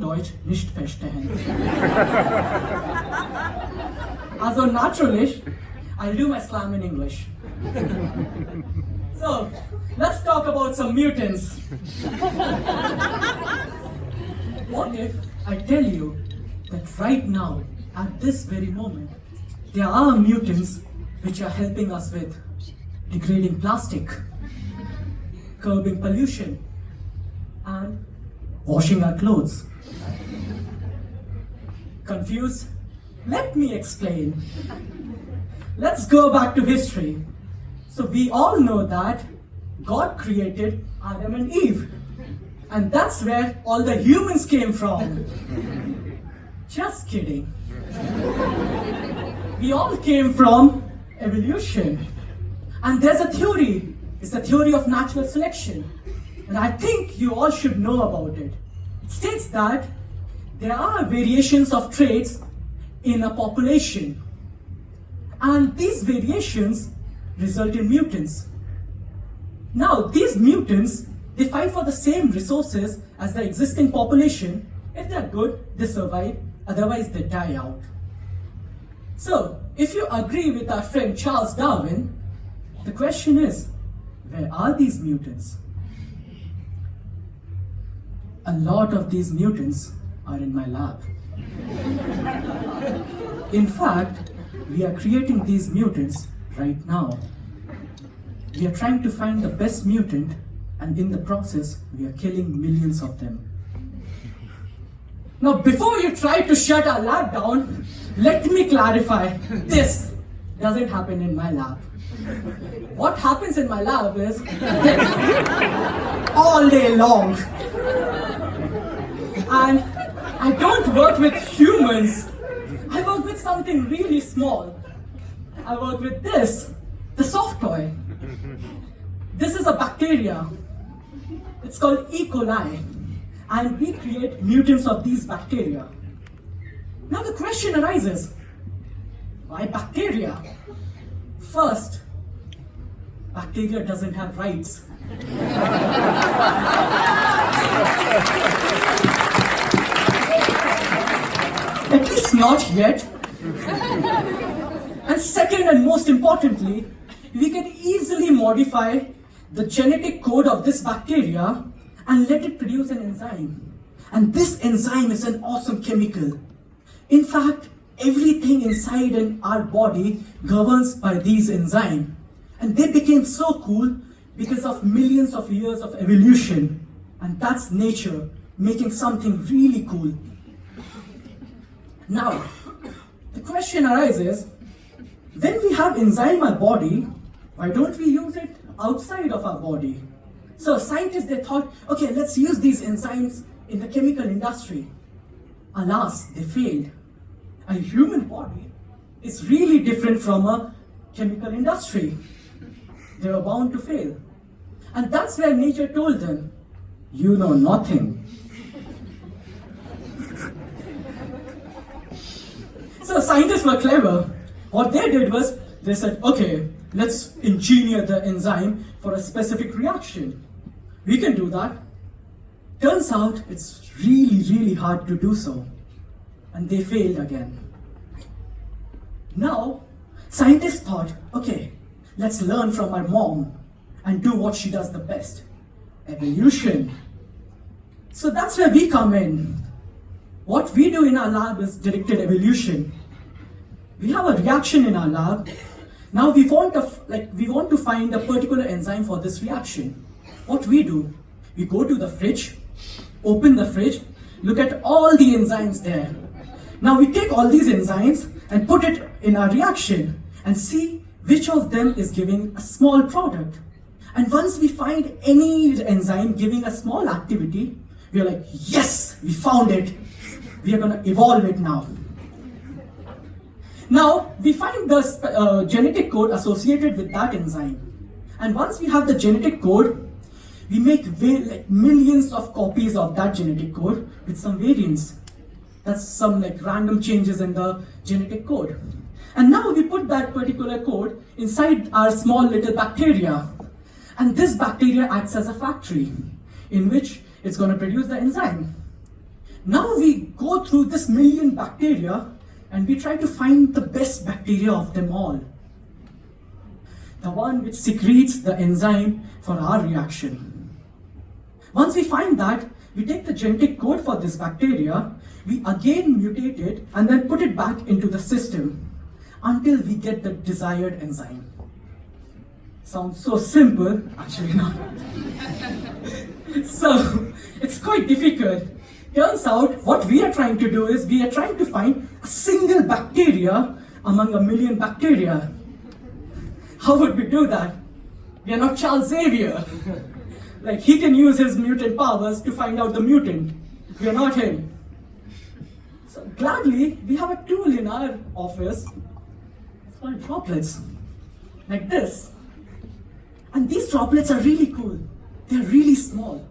Deutsch nicht verstehen. Also naturally, I'll do my slam in English. So, let's talk about some mutants. What if I tell you that right now, at this very moment, there are mutants which are helping us with degrading plastic, curbing pollution, and washing our clothes. Confused? Let me explain. Let's go back to history. So we all know that God created Adam and Eve. And that's where all the humans came from. Just kidding. We all came from evolution. And there's a theory. It's the theory of natural selection. And I think you all should know about it. It states that there are variations of traits in a population. And these variations result in mutants. Now, these mutants, they fight for the same resources as the existing population. If they're good, they survive, otherwise they die out. So, if you agree with our friend Charles Darwin, the question is, where are these mutants? A lot of these mutants are in my lab. In fact, we are creating these mutants right now. We are trying to find the best mutant, and in the process, we are killing millions of them. Now, before you try to shut our lab down, let me clarify, this doesn't happen in my lab. What happens in my lab is this, all day long. And I don't work with humans. I work with something really small. I work with this, the soft toy. This is a bacteria. It's called E. coli. And we create mutants of these bacteria. Now the question arises, why bacteria? First, bacteria doesn't have rights. At least not yet. And second and most importantly, we can easily modify the genetic code of this bacteria and let it produce an enzyme. And this enzyme is an awesome chemical. In fact, everything inside in our body governs by these enzymes. And they became so cool because of millions of years of evolution. And that's nature making something really cool. Now, the question arises, when we have enzyme in our body, why don't we use it outside of our body? So scientists, they thought, okay, let's use these enzymes in the chemical industry. Alas, they failed. A human body is really different from a chemical industry. They were bound to fail. And that's where nature told them, you know nothing. So scientists were clever. What they did was, they said, okay, let's engineer the enzyme for a specific reaction. We can do that. Turns out it's really hard to do so. And they failed again. Now, scientists thought, okay, let's learn from our mom and do what she does the best. Evolution. So that's where we come in. What we do in our lab is directed evolution. We have a reaction in our lab. Now we want to find a particular enzyme for this reaction. What we do, we go to the fridge, open the fridge, look at all the enzymes there. Now we take all these enzymes and put it in our reaction and see which of them is giving a small product. And once we find any enzyme giving a small activity, we are like, yes, we found it. We are going to evolve it now. Now, we find the genetic code associated with that enzyme. And once we have the genetic code, we make millions of copies of that genetic code with some variants. That's some random changes in the genetic code. And now we put that particular code inside our small little bacteria. And this bacteria acts as a factory in which it's going to produce the enzyme. Now we go through this million bacteria and we try to find the best bacteria of them all. The one which secretes the enzyme for our reaction. Once we find that, we take the genetic code for this bacteria, we again mutate it and then put it back into the system until we get the desired enzyme. Sounds so simple, actually not. So, it's quite difficult. Turns out, what we are trying to do is, we are trying to find a single bacteria among a million bacteria. How would we do that? We are not Charles Xavier. Like, he can use his mutant powers to find out the mutant. We are not him. So, gladly, we have a tool in our office. It's called droplets. Like this. And these droplets are really cool. They're really small.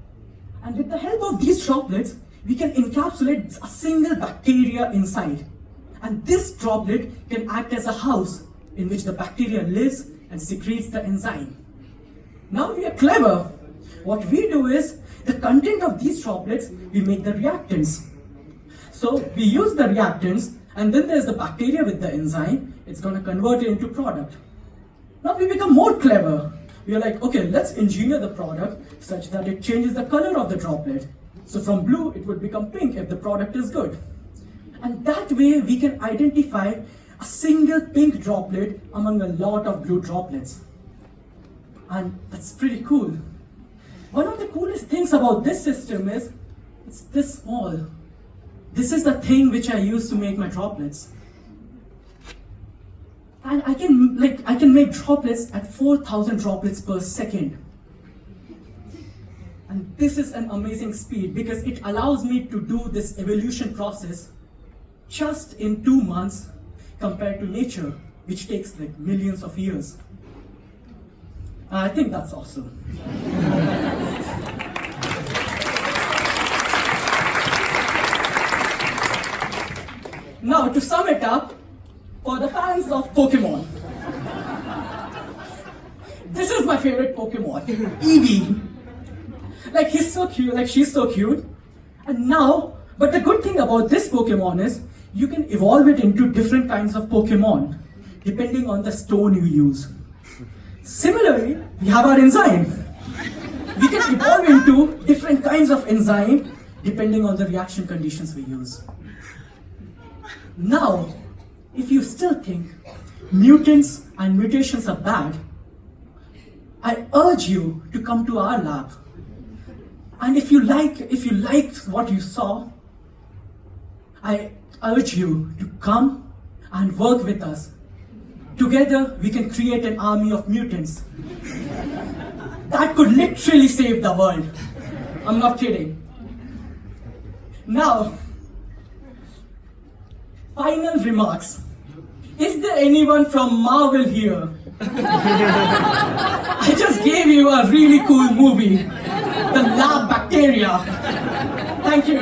And with the help of these droplets, we can encapsulate a single bacteria inside. And this droplet can act as a house in which the bacteria lives and secretes the enzyme. Now we are clever. What we do is, the content of these droplets, we make the reactants. So we use the reactants, and then there's the bacteria with the enzyme. It's going to convert it into product. Now we become more clever. We are like, okay, let's engineer the product such that it changes the color of the droplet. So from blue, it would become pink if the product is good. And that way, we can identify a single pink droplet among a lot of blue droplets. And that's pretty cool. One of the coolest things about this system is, it's this small. This is the thing which I use to make my droplets. And I can make droplets at 4,000 droplets per second. And this is an amazing speed because it allows me to do this evolution process just in 2 months compared to nature, which takes like millions of years. I think that's awesome. Now, to sum it up, for the fans of Pokemon, this is my favorite Pokemon, Eevee. Like, he's so cute, like she's so cute. And now, but the good thing about this Pokemon is, you can evolve it into different kinds of Pokemon, depending on the stone you use. Similarly, we have our enzyme. We can evolve into different kinds of enzyme, depending on the reaction conditions we use. Now, if you still think mutants and mutations are bad, I urge you to come to our lab. And if you liked what you saw, I urge you to come and work with us. Together, we can create an army of mutants that could literally save the world. I'm not kidding. Now, final remarks. Is there anyone from Marvel here? I just gave you a really cool movie, The Lab Bacteria. Thank you.